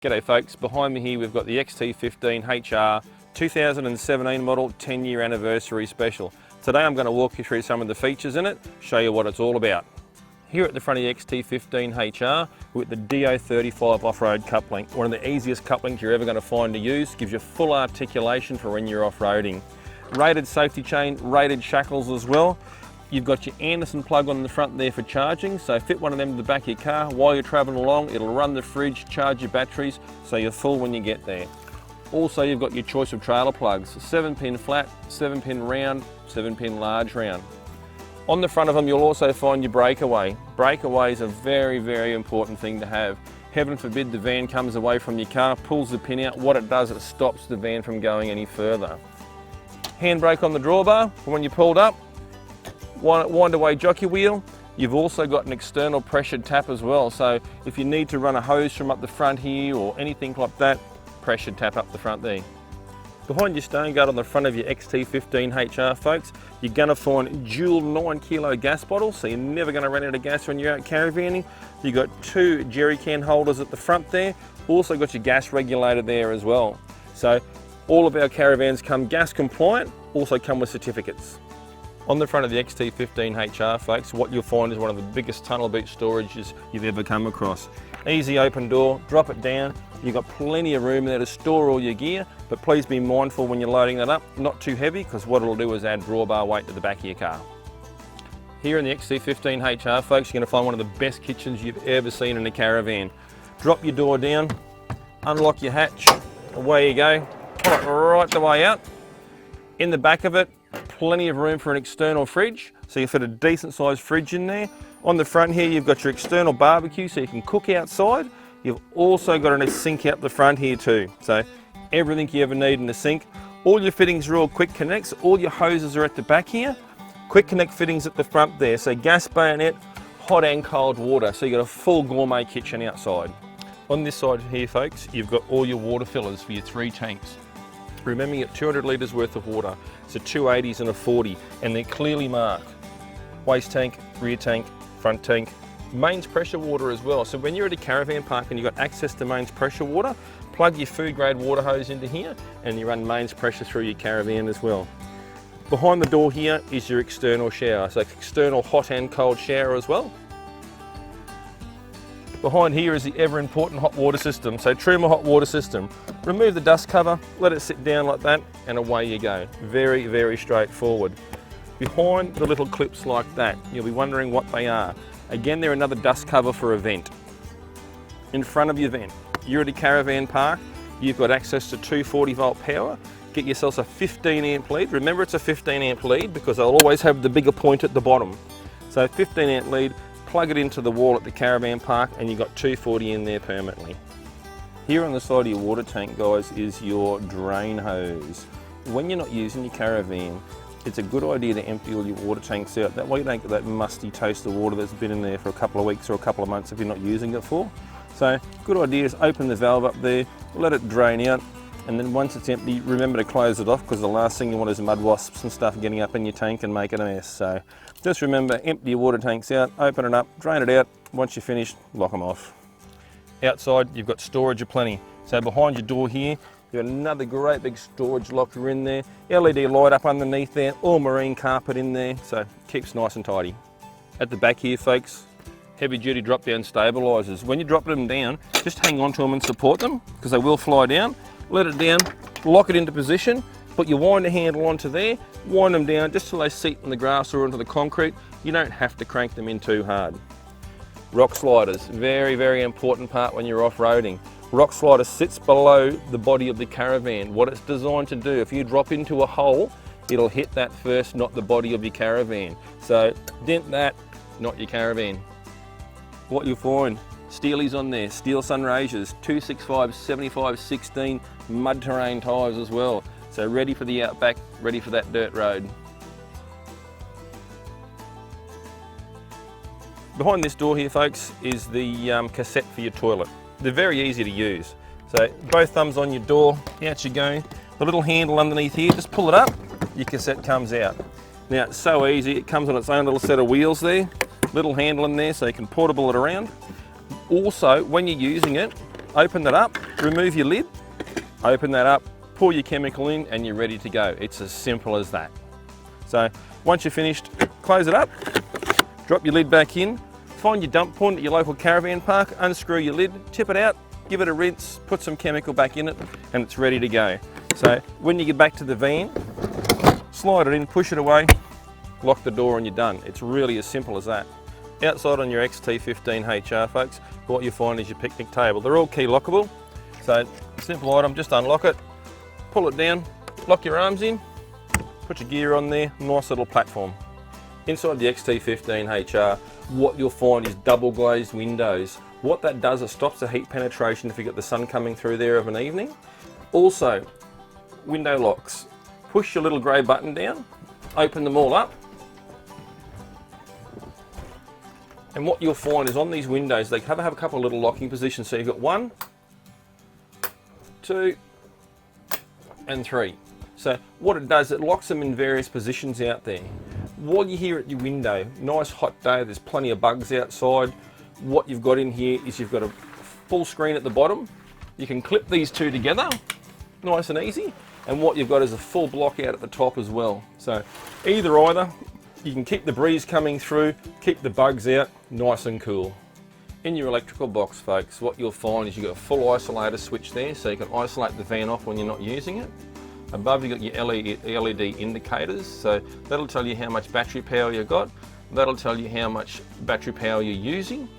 G'day folks, behind me here we've got the XT15HR 2017 model 10-year anniversary special. Today I'm going to walk you through some of the features in it, show you what it's all about. Here at the front of the XT15HR with the DO35 off-road coupling, one of the easiest couplings you're ever going to find to use, gives you full articulation for when you're off-roading. Rated safety chain, rated shackles as well. You've got your Anderson plug on the front there for charging, so fit one of them to the back of your car. While you're travelling along, it'll run the fridge, charge your batteries, so you're full when you get there. Also, you've got your choice of trailer plugs, 7-pin flat, 7-pin round, 7-pin large round. On the front of them, you'll also find your breakaway. Breakaway is a very, very important thing to have. Heaven forbid the van comes away from your car, pulls the pin out. What it does, it stops the van from going any further. Handbrake on the drawbar for when you're pulled up. Wind away jockey wheel. You've also got an external pressured tap as well, so if you need to run a hose from up the front here or anything like that, pressured tap up the front there. Behind your stone guard on the front of your XT15HR folks, you're going to find dual 9-kilo gas bottles, so you're never going to run out of gas when you're out caravanning. You've got 2 jerry can holders at the front there, also got your gas regulator there as well. So all of our caravans come gas compliant, also come with certificates. On the front of the XT15HR folks, what you'll find is one of the biggest tunnel boot storages you've ever come across. Easy open door, drop it down, you've got plenty of room there to store all your gear, but please be mindful when you're loading that up, not too heavy, because what it'll do is add drawbar weight to the back of your car. Here in the XT15HR folks, you're going to find one of the best kitchens you've ever seen in a caravan. Drop your door down, unlock your hatch, away you go, pull it right the way out. In the back of it, plenty of room for an external fridge, so you fit a decent sized fridge in there. On the front here you've got your external barbecue so you can cook outside. You've also got a sink out the front here too, so everything you ever need in the sink. All your fittings are all quick connects, all your hoses are at the back here. Quick connect fittings at the front there, so gas bayonet, hot and cold water, so you've got a full gourmet kitchen outside. On this side here folks, you've got all your water fillers for your 3 tanks. Remember, you get 200 litres worth of water, so 2 80s and a 40, and they're clearly marked. Waste tank, rear tank, front tank, mains pressure water as well. So when you're at a caravan park and you've got access to mains pressure water, plug your food grade water hose into here and you run mains pressure through your caravan as well. Behind the door here is your external shower, so external hot and cold shower as well. Behind here is the ever important hot water system, so Truma hot water system. Remove the dust cover, let it sit down like that, and away you go. Very, very straightforward. Behind the little clips like that, you'll be wondering what they are. Again, they're another dust cover for a vent. In front of your vent, you're at a caravan park, you've got access to 240 volt power. Get yourself a 15 amp lead. Remember, it's a 15 amp lead because they'll always have the bigger point at the bottom. So 15 amp lead, plug it into the wall at the caravan park and you've got 240 in there permanently. Here on the side of your water tank, guys, is your drain hose. When you're not using your caravan, it's a good idea to empty all your water tanks out. That way you don't get that musty taste of water that's been in there for a couple of weeks or a couple of months if you're not using it for. So good idea is open the valve up there, let it drain out, and then once it's empty, remember to close it off because the last thing you want is mud wasps and stuff getting up in your tank and making a mess. So just remember, empty your water tanks out, open it up, drain it out. Once you're finished, lock them off. Outside, you've got storage aplenty. So behind your door here, you've got another great big storage locker in there. LED light up underneath there, all marine carpet in there, so it keeps nice and tidy. At the back here, folks, heavy duty drop down stabilisers. When you're dropping them down, just hang on to them and support them because they will fly down. Let it down, lock it into position, put your winder handle onto there, wind them down just till they seat in the grass or onto the concrete. You don't have to crank them in too hard. Rock sliders, very, very important part when you're off-roading. Rock slider sits below the body of the caravan. What it's designed to do, if you drop into a hole, it'll hit that first, not the body of your caravan. So dent that, not your caravan. What you'll find, steelies on there, steel Sunraysers, 265, 75, 16 mud terrain tyres as well. So ready for the outback, ready for that dirt road. Behind this door here, folks, is the cassette for your toilet. They're very easy to use. So both thumbs on your door, out you go. The little handle underneath here, just pull it up, your cassette comes out. Now it's so easy, it comes on its own little set of wheels there, little handle in there so you can portable it around. Also, when you're using it, Open that up, remove your lid, open that up, pour your chemical in, and you're ready to go. It's as simple as that. So once you're finished, close it up, drop your lid back in, find your dump point at your local caravan park, unscrew your lid, tip it out, give it a rinse, put some chemical back in it, and it's ready to go. So when you get back to the van, slide it in, push it away, lock the door, and you're done. It's really as simple as that. Outside on your XT15HR, folks, what you find is your picnic table. They're all key lockable, so simple item, just unlock it, pull it down, lock your arms in, put your gear on there, nice little platform. Inside the XT15HR, what you'll find is double glazed windows. What that does, it stops the heat penetration if you've got the sun coming through there of an evening. Also, window locks. Push your little grey button down, open them all up, and what you'll find is on these windows, they have a couple of little locking positions. So you've got 1, 2, and 3. So what it does, it locks them in various positions out there. While you're here at your window, nice hot day, there's plenty of bugs outside. What you've got in here is you've got a full screen at the bottom. You can clip these two together, nice and easy. And what you've got is a full block out at the top as well. So either, you can keep the breeze coming through, keep the bugs out, nice and cool. In your electrical box, folks, what you'll find is you've got a full isolator switch there, so you can isolate the van off when you're not using it. Above you've got your LED indicators, so that'll tell you how much battery power you've got. That'll tell you how much battery power you're using.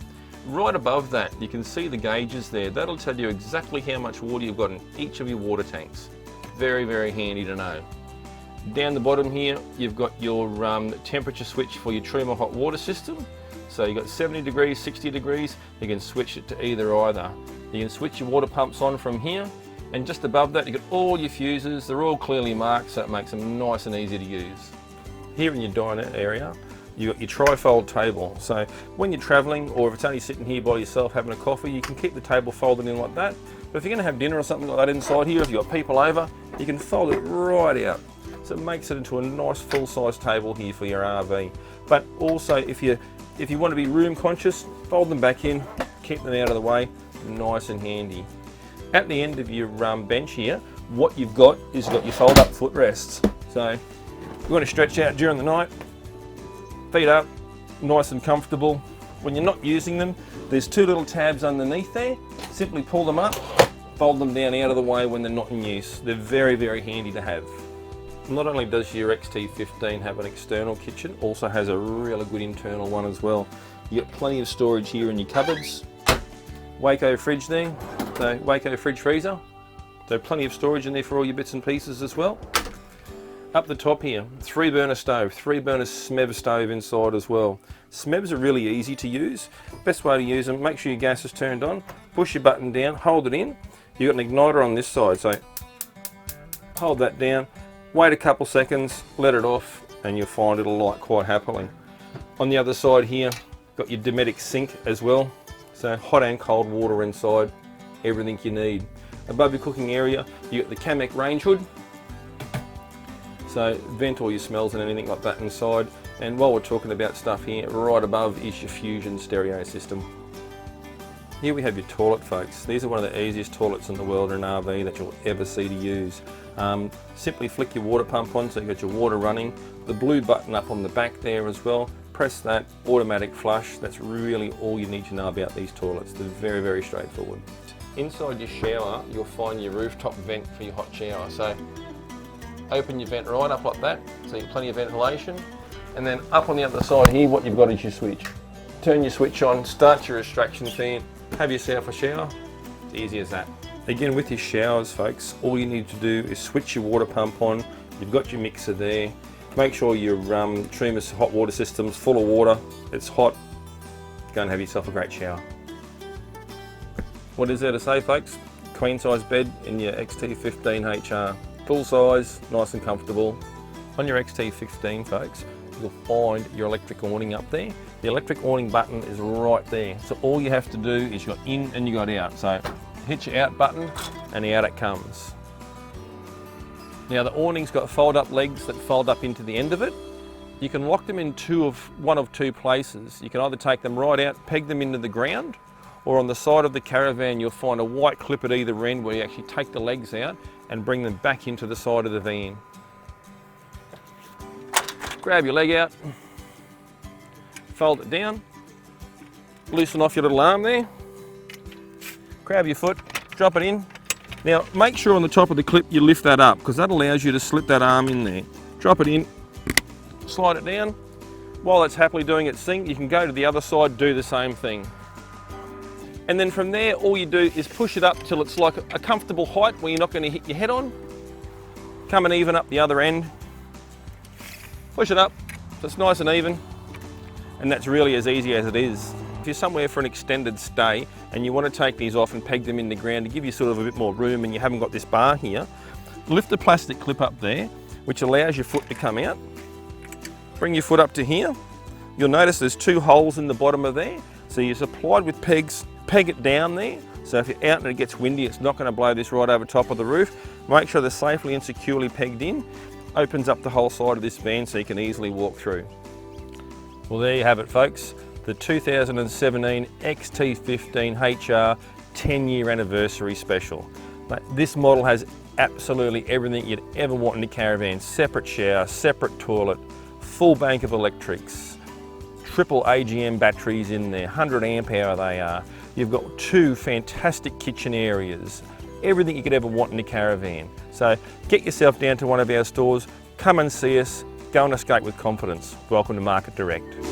Right above that, you can see the gauges there. That'll tell you exactly how much water you've got in each of your water tanks. Very, very handy to know. Down the bottom here, you've got your temperature switch for your Truma hot water system. So you've got 70 degrees, 60 degrees, you can switch it to either. You can switch your water pumps on from here, and just above that, you've got all your fuses. They're all clearly marked, so it makes them nice and easy to use. Here in your diner area, you've got your Trifold Table. So when you're traveling, or if it's only sitting here by yourself having a coffee, you can keep the table folded in like that. But if you're gonna have dinner or something like that inside here, if you've got people over, you can fold it right out. So it makes it into a nice full-size table here for your RV. But also, if you want to be room conscious, fold them back in, keep them out of the way, nice and handy. At the end of your bench here, what you've got is you've got your fold-up footrests. So you want to stretch out during the night, feet up, nice and comfortable. When you're not using them, there's two little tabs underneath there. Simply pull them up, fold them down out of the way when they're not in use. They're very, very handy to have. Not only does your XT15 have an external kitchen, also has a really good internal one as well. You've got plenty of storage here in your cupboards. Waco fridge there, so Waco fridge freezer. So plenty of storage in there for all your bits and pieces as well. Up the top here, 3-burner stove, 3-burner SMEV stove inside as well. SMEVs are really easy to use. Best way to use them, make sure your gas is turned on, push your button down, hold it in. You've got an igniter on this side, so hold that down, wait a couple seconds, let it off, and you'll find it'll light quite happily. On the other side here, got your Dometic sink as well. So hot and cold water inside, everything you need. Above your cooking area, you got the Kamek range hood. So vent all your smells and anything like that inside. And while we're talking about stuff here, right above is your Fusion stereo system. Here we have your toilet, folks. These are one of the easiest toilets in the world in an RV that you'll ever see to use. Simply flick your water pump on so you've got your water running. The blue button up on the back there as well. Press that, automatic flush. That's really all you need to know about these toilets. They're very, very straightforward. Inside your shower, you'll find your rooftop vent for your hot shower. So open your vent right up like that, so you have plenty of ventilation. And then up on the other side here, what you've got is your switch. Turn your switch on, start your extraction fan, have yourself a shower. It's easy as that. Again, with your showers, folks, all you need to do is switch your water pump on. You've got your mixer there. Make sure your Truma's hot water system's full of water. It's hot. Go and have yourself a great shower. What is there to say, folks? Queen size bed in your XT15HR. Full size, nice and comfortable. On your XT15, folks, you'll find your electric awning up there. The electric awning button is right there. So all you have to do is you got in and you got out. So hit your out button and out it comes. Now the awning's got fold up legs that fold up into the end of it. You can lock them in one of two places. You can either take them right out, peg them into the ground, or on the side of the Caravan you'll find a white clip at either end where you actually take the legs out and bring them back into the side of the van. Grab your leg out, fold it down, loosen off your little arm there, grab your foot, drop it in. Now make sure on the top of the clip you lift that up, because that allows you to slip that arm in there. Drop it in, slide it down. While it's happily doing its thing, you can go to the other side, do the same thing. And then from there, all you do is push it up till it's like a comfortable height where you're not going to hit your head on. Come and even up the other end. Push it up so it's nice and even. And that's really as easy as it is. If you're somewhere for an extended stay and you want to take these off and peg them in the ground to give you sort of a bit more room and you haven't got this bar here, lift the plastic clip up there, which allows your foot to come out. Bring your foot up to here. You'll notice there's two holes in the bottom of there. So you're supplied with pegs, peg it down there. So if you're out and it gets windy, it's not going to blow this right over top of the roof. Make sure they're safely and securely pegged in. Opens up the whole side of this van so you can easily walk through. Well, there you have it, folks. The 2017 XT15HR 10-year anniversary special. This model has absolutely everything you'd ever want in a Caravan. Separate shower, separate toilet, full bank of electrics, triple AGM batteries in there, 100 amp hour they are. You've got two fantastic kitchen areas, everything you could ever want in a Caravan. So get yourself down to one of our stores, come and see us, go and escape with confidence. Welcome to Market Direct.